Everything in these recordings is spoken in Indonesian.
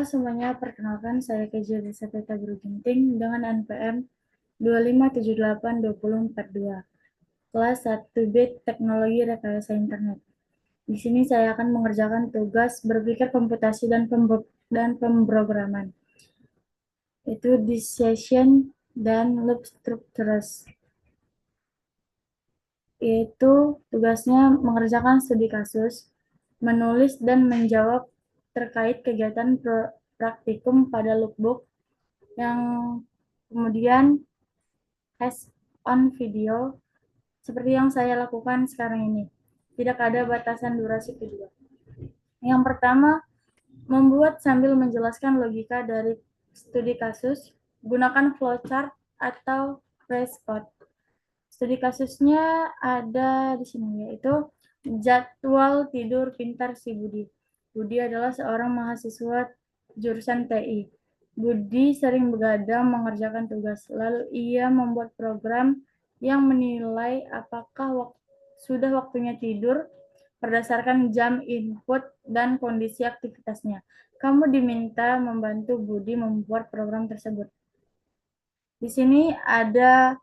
Halo semuanya, perkenalkan saya Keja Desa Teta Guru Ginting dengan NPM 25782042, kelas 1B Teknologi Rekayasa Internet. Di sini saya akan mengerjakan tugas berpikir komputasi dan pemrograman, yaitu decision dan loop structures. Yaitu tugasnya mengerjakan studi kasus, menulis dan menjawab terkait kegiatan praktikum pada lookbook yang kemudian has on video seperti yang saya lakukan sekarang ini. Tidak ada batasan durasi video. Yang pertama, membuat sambil menjelaskan logika dari studi kasus, gunakan flowchart atau phrase code. Studi kasusnya ada di sini, yaitu jadwal tidur pintar si Budi. Budi adalah seorang mahasiswa jurusan TI. Budi sering begadang mengerjakan tugas, lalu ia membuat program yang menilai apakah sudah waktunya tidur berdasarkan jam input dan kondisi aktivitasnya. Kamu diminta membantu Budi membuat program tersebut. Di sini ada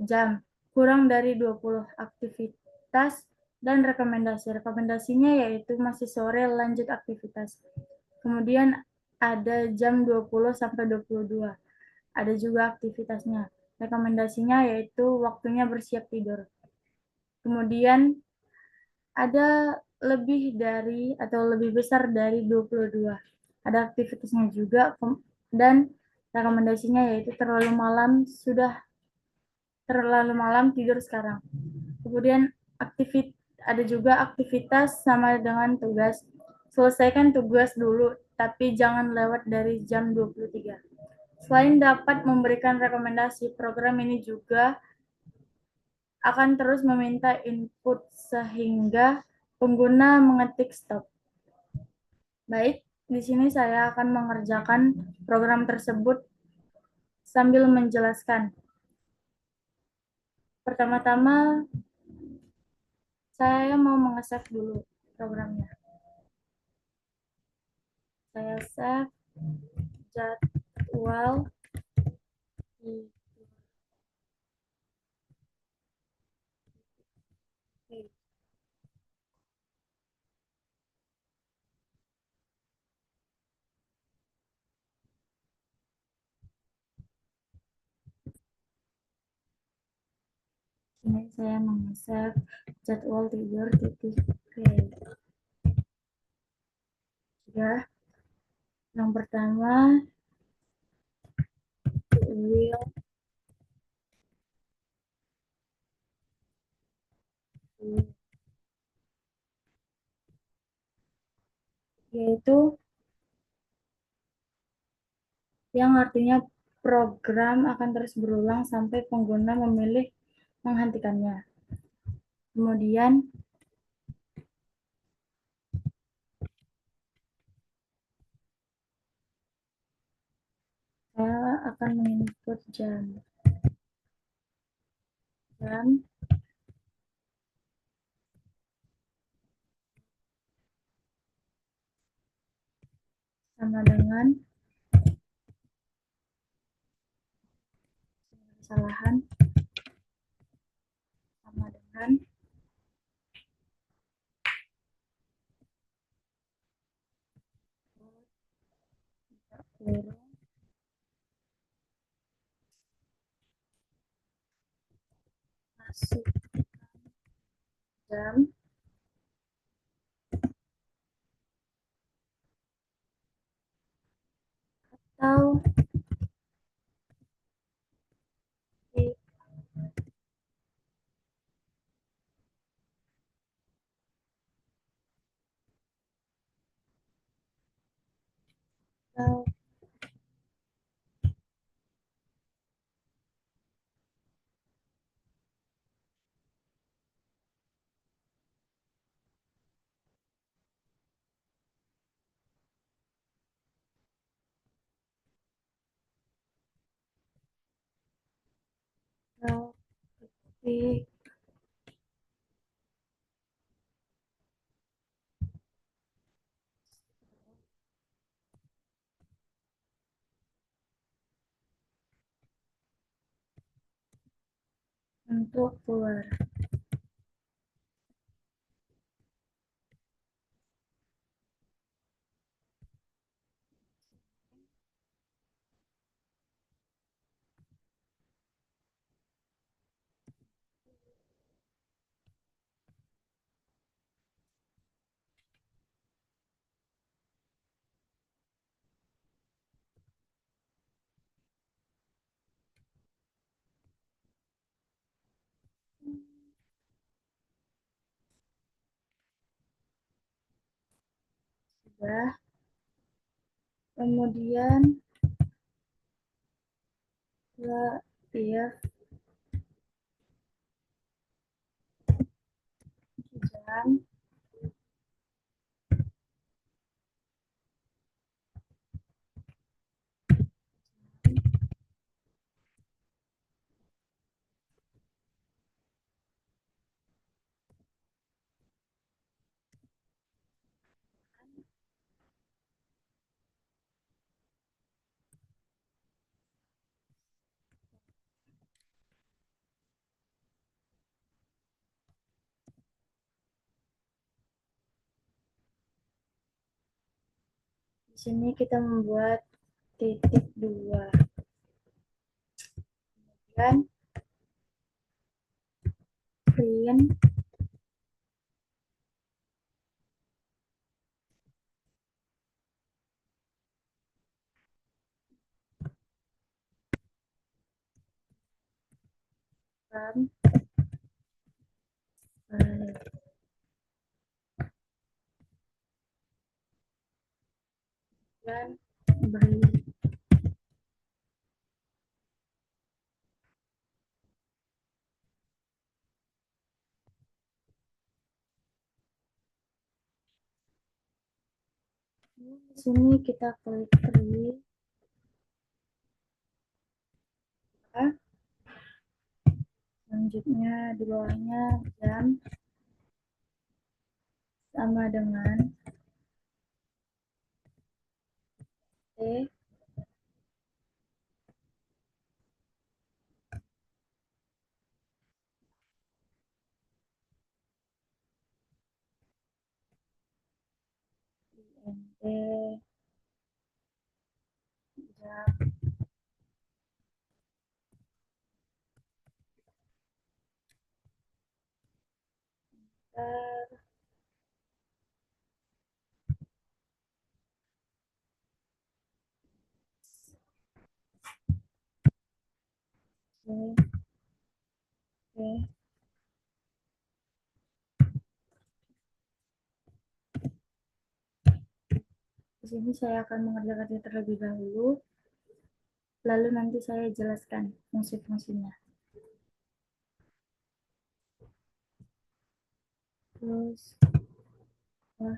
jam, kurang dari 20 aktivitas, dan rekomendasi. Rekomendasinya yaitu masih sore lanjut aktivitas. Kemudian ada jam 20 sampai 22. Ada juga aktivitasnya. Rekomendasinya yaitu waktunya bersiap tidur. Kemudian ada lebih dari atau lebih besar dari 22. Ada aktivitasnya juga dan rekomendasinya yaitu terlalu malam tidur sekarang. Kemudian ada juga aktivitas sama dengan tugas. Selesaikan tugas dulu, tapi jangan lewat dari jam 23. Selain dapat memberikan rekomendasi, program ini juga akan terus meminta input sehingga pengguna mengetik stop. Baik, di sini saya akan mengerjakan program tersebut sambil menjelaskan. Pertama-tama, saya mau nge-save dulu programnya. Saya save jadwal tidur. Ini saya meng-save jadwal tidur titik ya. Yang pertama, will yaitu yang artinya program akan terus berulang sampai pengguna memilih menghentikannya. Kemudian saya akan menginput jam sama dengan kesalahan sama dengan kurung masuk jam atau atau ketik untuk keluar. Sudah. Kemudian ya hujan di sini kita membuat titik dua. Kemudian print from dan beri. Di sini kita klik create. Selanjutnya di bawahnya jam sama dengan T INT jam ter Oke, oke. Di sini saya akan mengerjakannya terlebih dahulu, lalu nanti saya jelaskan fungsi-fungsinya. Terus, wah,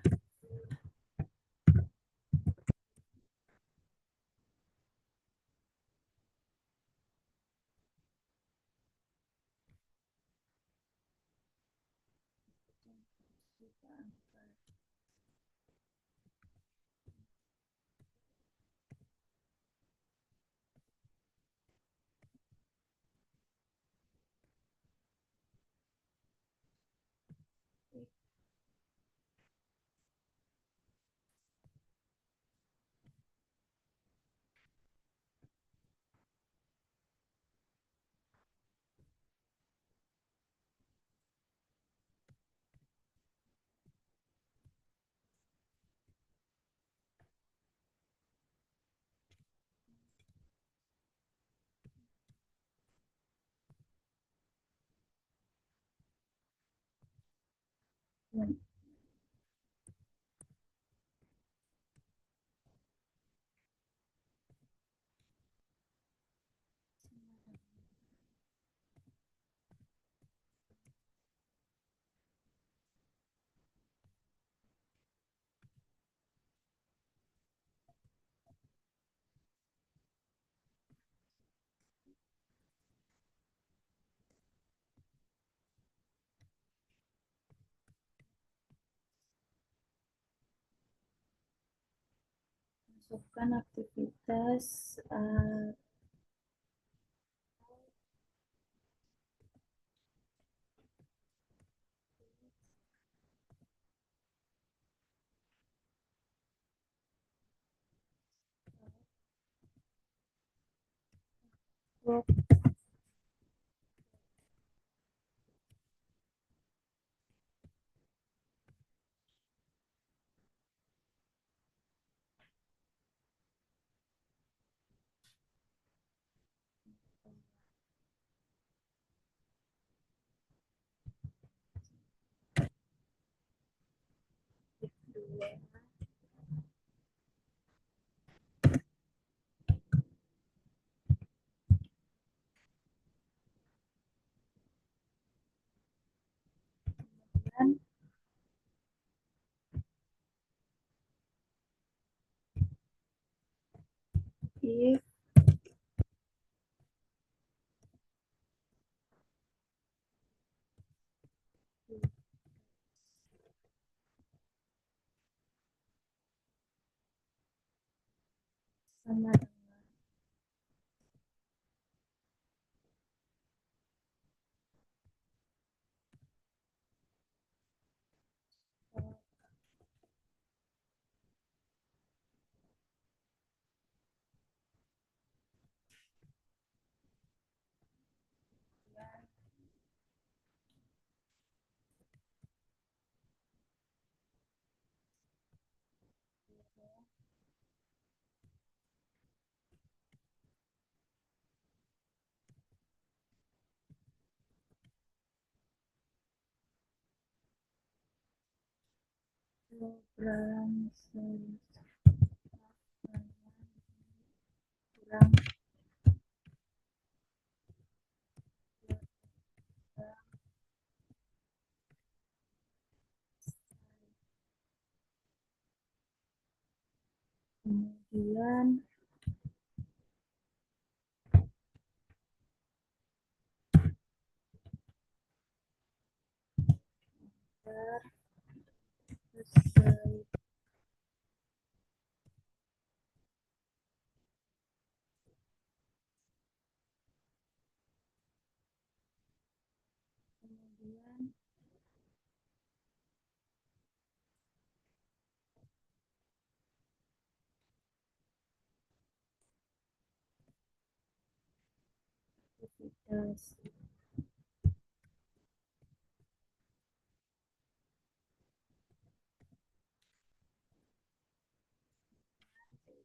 masukkan aktivitas Untuk dua, dan if sama dengan program kurang kemudian selesai, kemudian aktivitas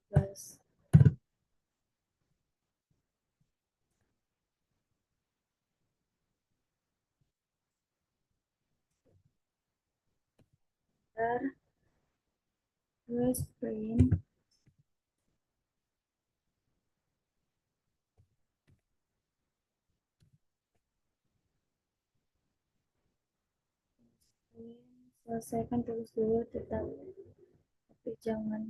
tugas terus print selesaikan tulis dulu tapi jangan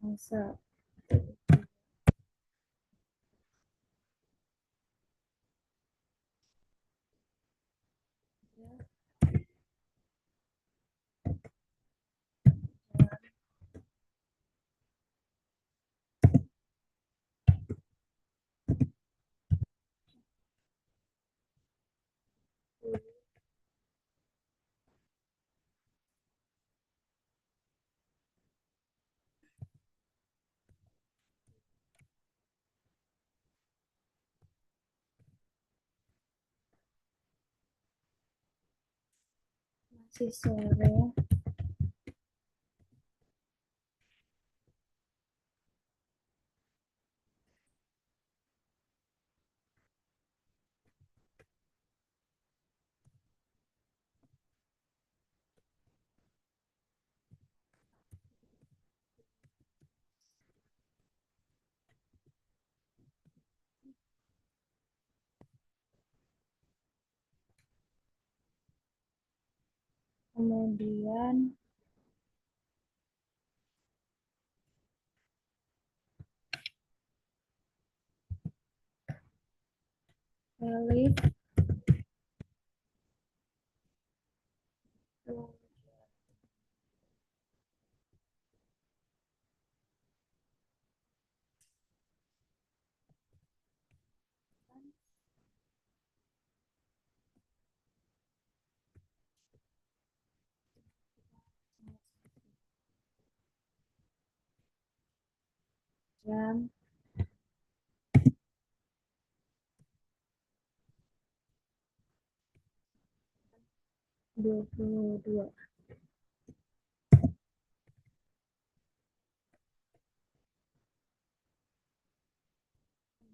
masa masih sore. kemudian relief, jam 22.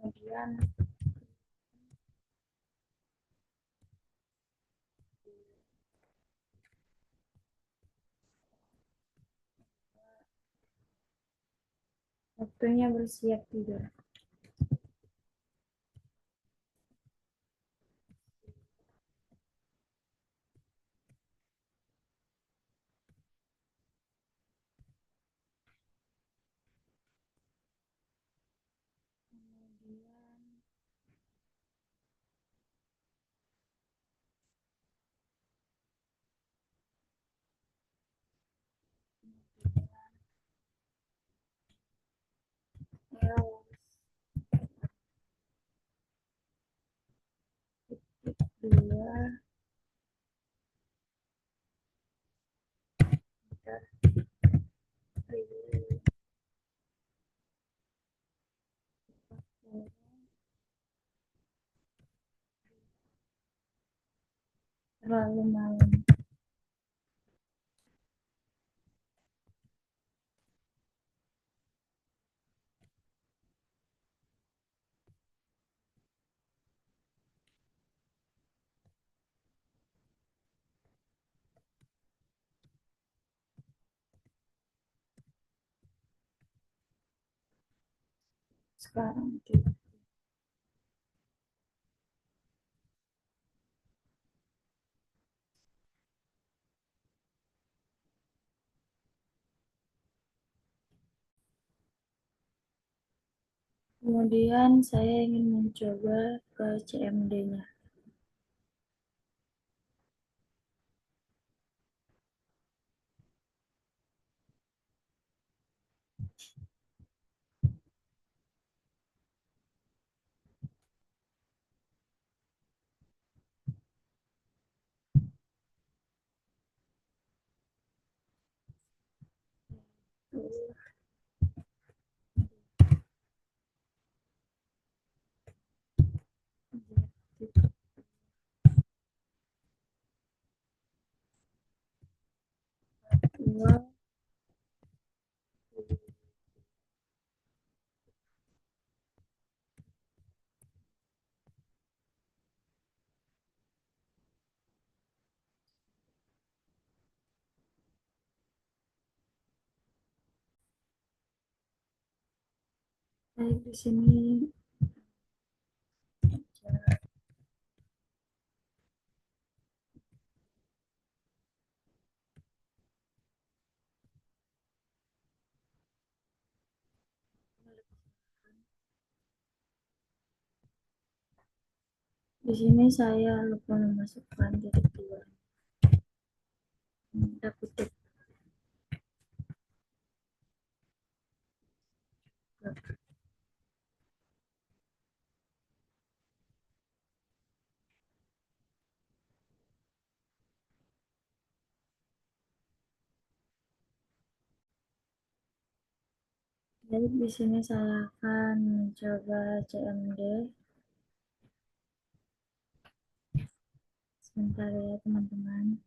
Kemudian waktunya bersiap tidur. Dua, terlalu malam. Sekarang tidur. Kemudian saya ingin mencoba ke CMD-nya. Dua, baik di sini. Di sini saya lupa memasukkan titik dua. Kita kutip. Jadi di sini saya akan mencoba CMD. Sebentar ya teman-teman.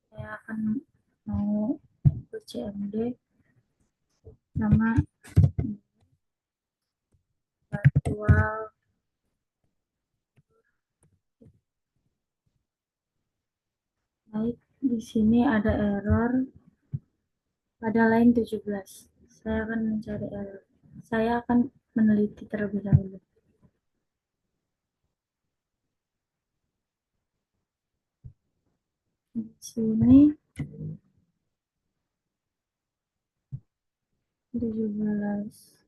Saya akan mau ke CMD sama virtual. Baik, di sini ada error pada line 17. Saya akan mencari error. Saya akan meneliti terlebih dahulu. Sini 17.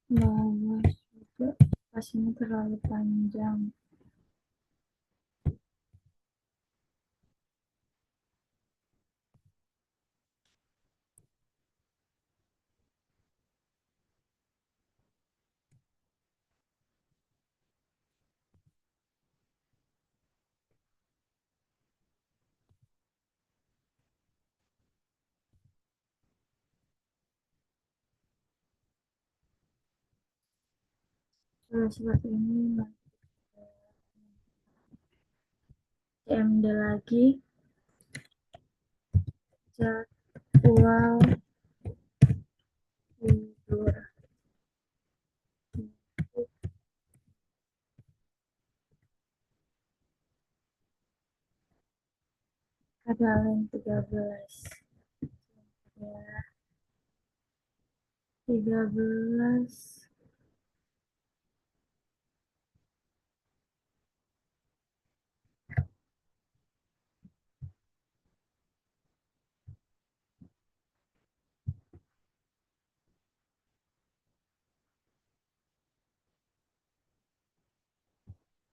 Bawah juga pas ini terlalu panjang. Kalau seperti ini CMD lagi, jadwal tidur kadalin 13. Ya, 13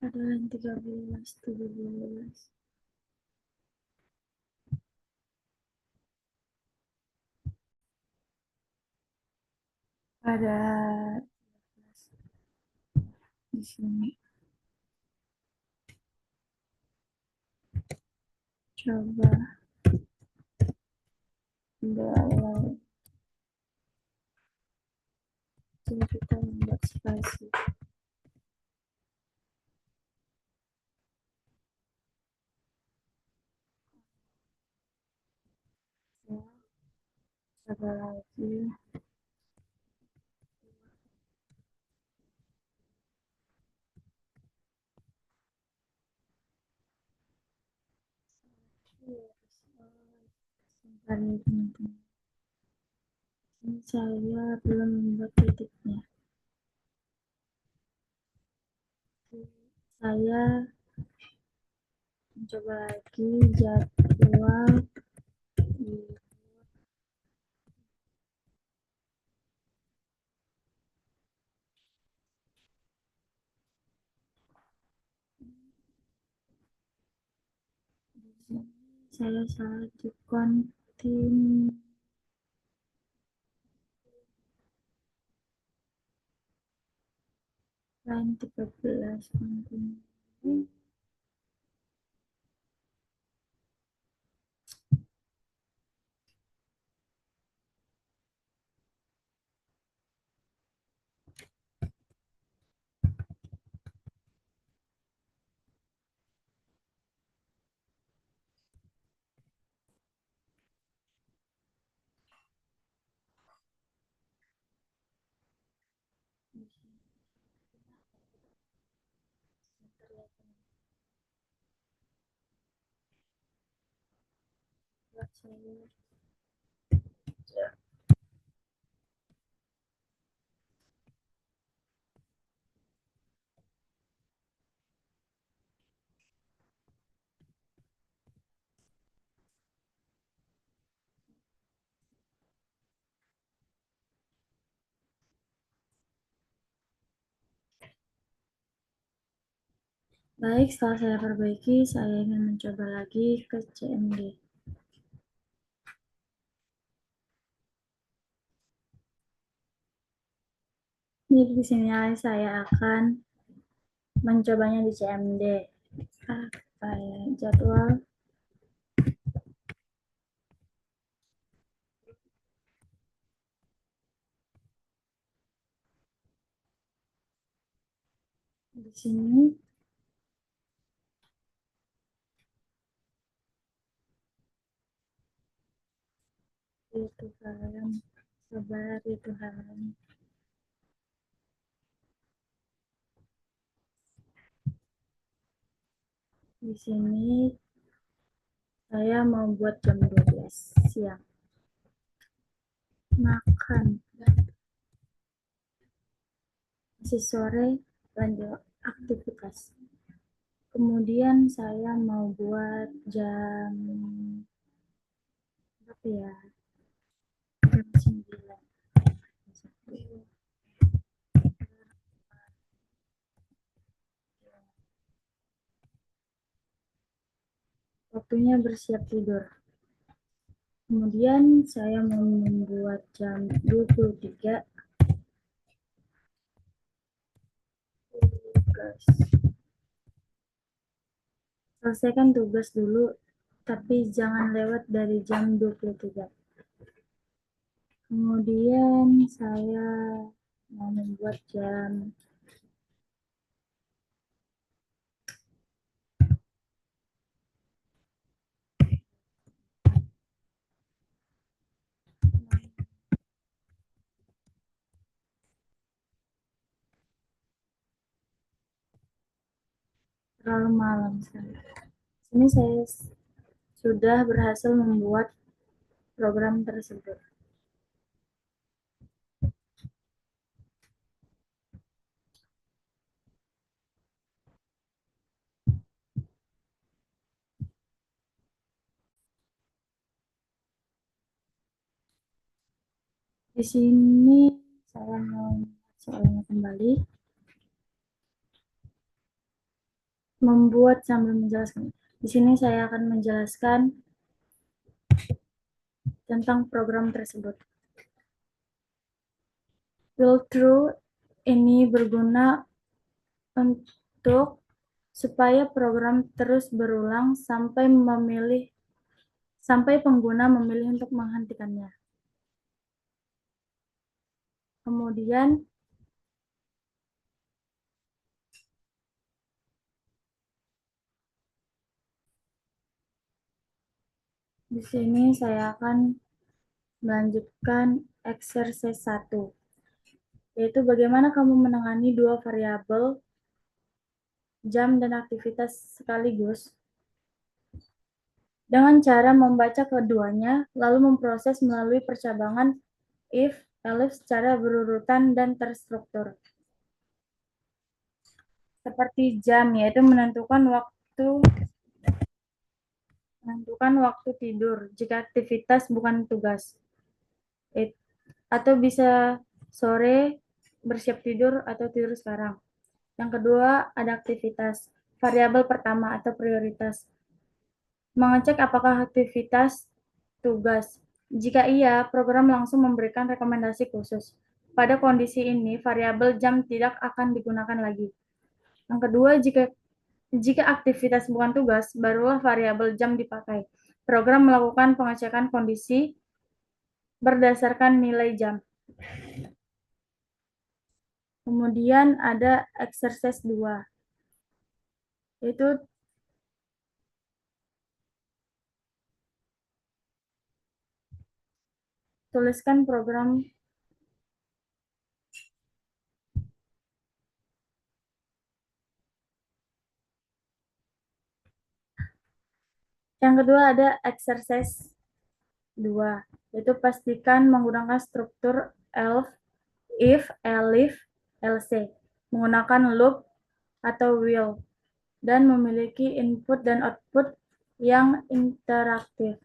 kadalin 13, 17. Ada di sini. Coba mulai. Coba kita membuat spasi. Ya, coba lagi. Sebentar ya teman-teman. Ini saya belum membuat titiknya. Saya mencoba lagi jadwal di sini. Saya salah di kontin line 13 kontin. Baik, setelah saya perbaiki, saya ingin mencoba lagi ke CMD. Jadi di sini saya akan mencobanya di CMD. Apa ya, jadwal di sini ya Tuhan, sabar ya Tuhan. Di sini saya mau buat jam 12 siang. Makan. Masih sore, lanjut aktivitas. Kemudian saya mau buat jam berapa ya? Jam 9. Waktunya bersiap tidur. Kemudian saya mau membuat jam 23 tugas. Selesaikan tugas dulu, tapi jangan lewat dari jam 23. Kemudian saya mau membuat jam terlalu malam sekali. Ini saya sudah berhasil membuat program tersebut. Di sini saya mau soalnya kembali membuat sambil menjelaskan. Di sini saya akan menjelaskan tentang program tersebut. Walkthrough ini berguna untuk supaya program terus berulang sampai pengguna memilih untuk menghentikannya. Kemudian di sini saya akan melanjutkan exercise 1, yaitu bagaimana kamu menangani dua variabel jam dan aktivitas sekaligus dengan cara membaca keduanya, lalu memproses melalui percabangan if, elif secara berurutan dan terstruktur. Seperti jam, yaitu menentukan waktu tidur jika aktivitas bukan tugas. Atau bisa sore bersiap tidur atau tidur sekarang. Yang kedua, ada aktivitas. Variabel pertama atau prioritas. Mengecek apakah aktivitas tugas. Jika iya, program langsung memberikan rekomendasi khusus. Pada kondisi ini, variabel jam tidak akan digunakan lagi. Yang kedua, jika aktivitas bukan tugas, barulah variabel jam dipakai. Program melakukan pengecekan kondisi berdasarkan nilai jam. Kemudian ada exercise 2, yaitu tuliskan program. Yang kedua ada exercise 2, yaitu pastikan menggunakan struktur else, if, elif, else, menggunakan loop atau while, dan memiliki input dan output yang interaktif.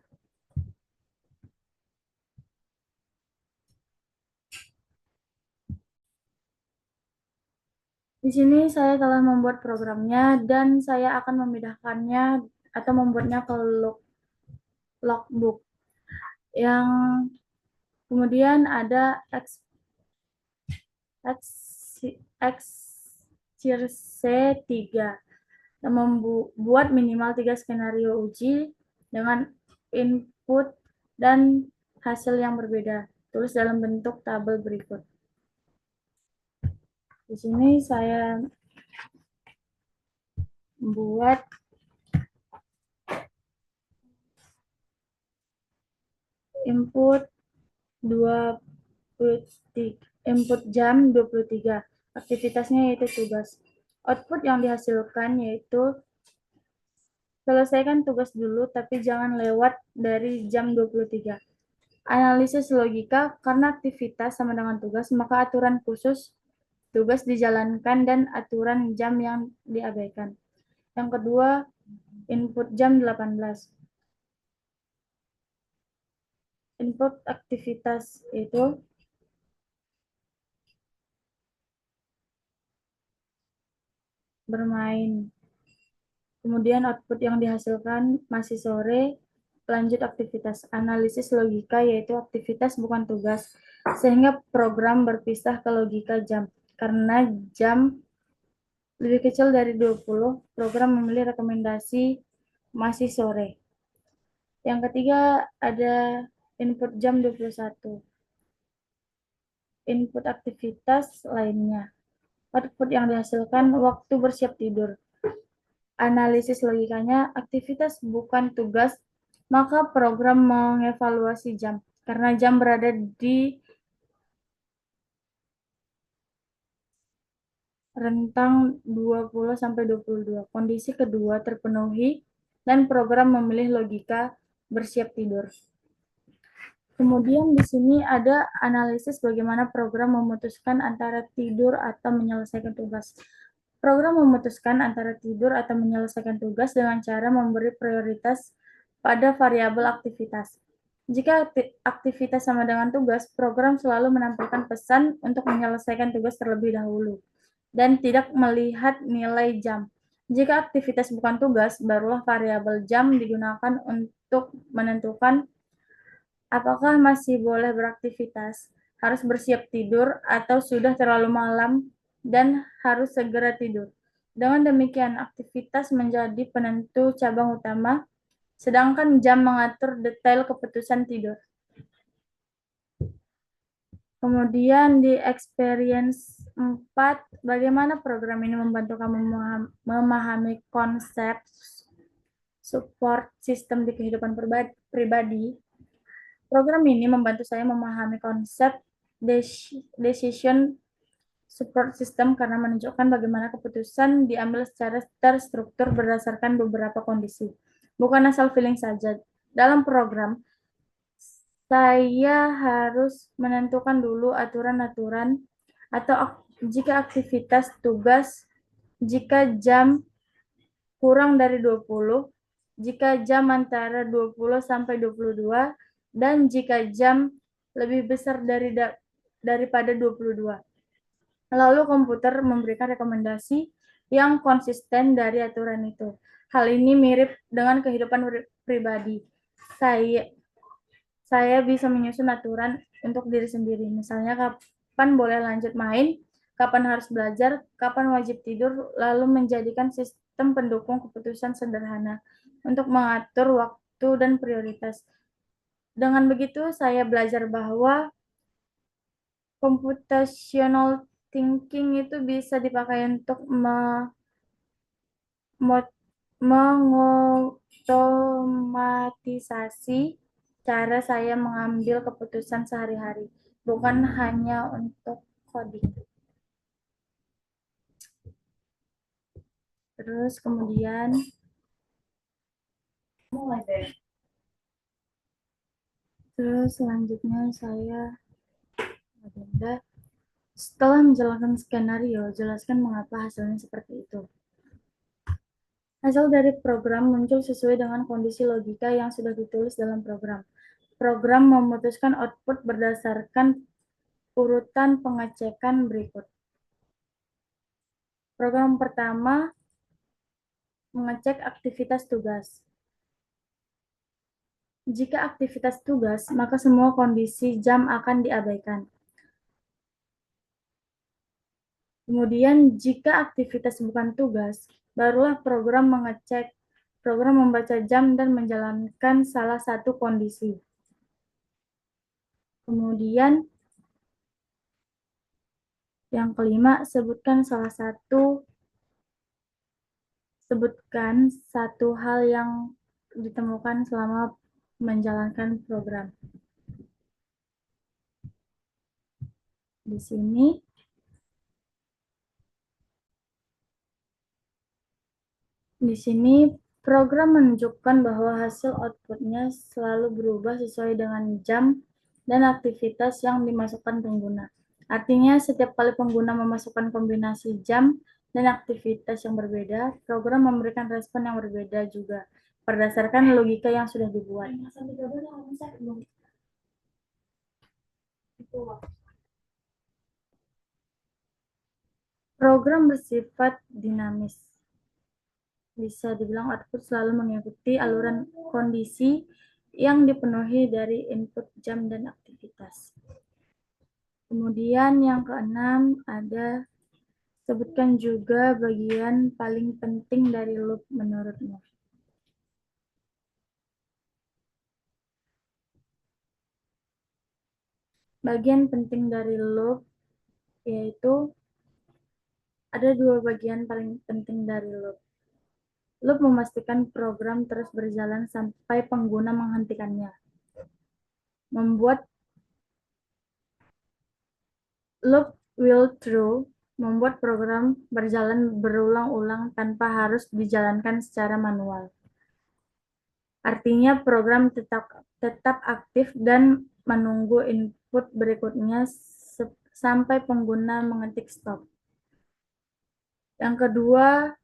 Di sini saya telah membuat programnya dan saya akan memindahkannya atau membuatnya ke logbook. Yang kemudian ada exercise 3, membuat minimal 3 skenario uji dengan input dan hasil yang berbeda. Tulis dalam bentuk tabel berikut. Di sini saya membuat input 23, input jam 23. Aktivitasnya yaitu tugas. Output yang dihasilkan yaitu Selesaikan tugas dulu, tapi jangan lewat dari jam 23. Analisis logika, karena aktivitas sama dengan tugas, maka aturan khusus tugas dijalankan dan aturan jam yang diabaikan. Yang kedua, input jam 18. Input aktivitas itu bermain. Kemudian output yang dihasilkan masih sore, lanjut aktivitas. Analisis logika yaitu aktivitas bukan tugas, sehingga program berpisah ke logika jam. Karena jam lebih kecil dari 20, program memilih rekomendasi masih sore. Yang ketiga ada input jam 21. Input aktivitas lainnya. Output yang dihasilkan waktu bersiap tidur. Analisis logikanya, aktivitas bukan tugas, maka program mengevaluasi jam. Karena jam berada di rentang 20-22. Kondisi kedua terpenuhi dan program memilih logika bersiap tidur. Kemudian di sini ada analisis bagaimana program memutuskan antara tidur atau menyelesaikan tugas. Program memutuskan antara tidur atau menyelesaikan tugas dengan cara memberi prioritas pada variabel aktivitas. Jika aktivitas sama dengan tugas, program selalu menampilkan pesan untuk menyelesaikan tugas terlebih dahulu dan tidak melihat nilai jam. Jika aktivitas bukan tugas, barulah variabel jam digunakan untuk menentukan apakah masih boleh beraktivitas, harus bersiap tidur, atau sudah terlalu malam dan harus segera tidur. Dengan demikian, aktivitas menjadi penentu cabang utama, sedangkan jam mengatur detail keputusan tidur. Kemudian di experience 4, bagaimana program ini membantu kamu memahami konsep support system di kehidupan pribadi. Program ini membantu saya memahami konsep decision support system karena menunjukkan bagaimana keputusan diambil secara terstruktur berdasarkan beberapa kondisi. Bukan asal feeling saja. Dalam program, saya harus menentukan dulu aturan-aturan atau jika aktivitas tugas, jika jam kurang dari 20, jika jam antara 20 sampai 22, dan jika jam lebih besar daripada 22. Lalu komputer memberikan rekomendasi yang konsisten dari aturan itu. Hal ini mirip dengan kehidupan pribadi. Saya saya bisa menyusun aturan untuk diri sendiri. Misalnya kapan boleh lanjut main, kapan harus belajar, kapan wajib tidur, lalu menjadikan sistem pendukung keputusan sederhana untuk mengatur waktu dan prioritas. Dengan begitu, saya belajar bahwa computational thinking itu bisa dipakai untuk mengotomatisasi cara saya mengambil keputusan sehari-hari, bukan hanya untuk coding. Terus kemudian selanjutnya saya agenda. Setelah menjalankan skenario, jelaskan mengapa hasilnya seperti itu. Hasil dari program muncul sesuai dengan kondisi logika yang sudah ditulis dalam program. Program memutuskan output berdasarkan urutan pengecekan berikut. Program pertama mengecek aktivitas tugas. Jika aktivitas tugas, maka semua kondisi jam akan diabaikan. Kemudian, jika aktivitas bukan tugas, barulah program mengecek, program membaca jam dan menjalankan salah satu kondisi. Kemudian, yang kelima, sebutkan satu hal yang ditemukan selama menjalankan program. Di sini Program menunjukkan bahwa hasil outputnya selalu berubah sesuai dengan jam dan aktivitas yang dimasukkan pengguna. Artinya, setiap kali pengguna memasukkan kombinasi jam dan aktivitas yang berbeda, program memberikan respon yang berbeda juga berdasarkan logika yang sudah dibuat. Program bersifat dinamis. Bisa dibilang output selalu mengikuti aluran kondisi yang dipenuhi dari input jam dan aktivitas. Kemudian yang keenam ada sebutkan juga bagian paling penting dari loop menurutmu. Bagian penting dari loop yaitu ada dua bagian paling penting dari loop. Loop memastikan program terus berjalan sampai pengguna menghentikannya. Membuat loop while true membuat program berjalan berulang-ulang tanpa harus dijalankan secara manual. Artinya program tetap aktif dan menunggu input berikutnya sampai pengguna mengetik stop. Yang kedua,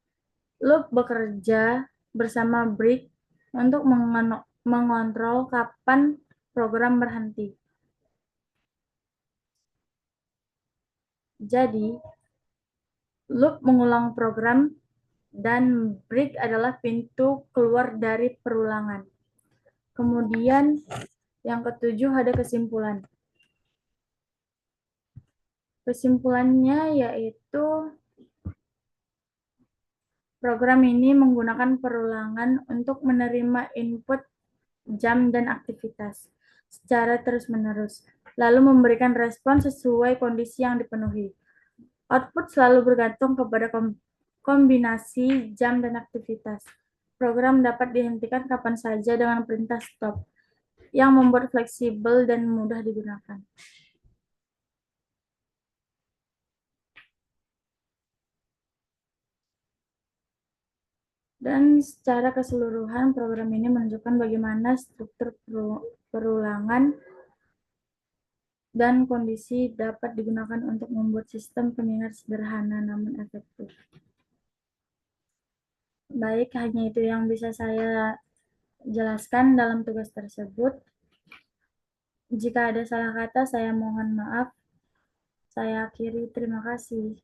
loop bekerja bersama break untuk mengontrol kapan program berhenti. Jadi, loop mengulang program dan break adalah pintu keluar dari perulangan. Kemudian yang ketujuh ada kesimpulan. Kesimpulannya yaitu program ini menggunakan perulangan untuk menerima input jam dan aktivitas secara terus-menerus, lalu memberikan respon sesuai kondisi yang dipenuhi. Output selalu bergantung kepada kombinasi jam dan aktivitas. Program dapat dihentikan kapan saja dengan perintah stop, yang membuat fleksibel dan mudah digunakan. Dan secara keseluruhan, program ini menunjukkan bagaimana struktur perulangan dan kondisi dapat digunakan untuk membuat sistem pengingat sederhana namun efektif. Baik, hanya itu yang bisa saya jelaskan dalam tugas tersebut. Jika ada salah kata, saya mohon maaf. Saya akhiri. Terima kasih.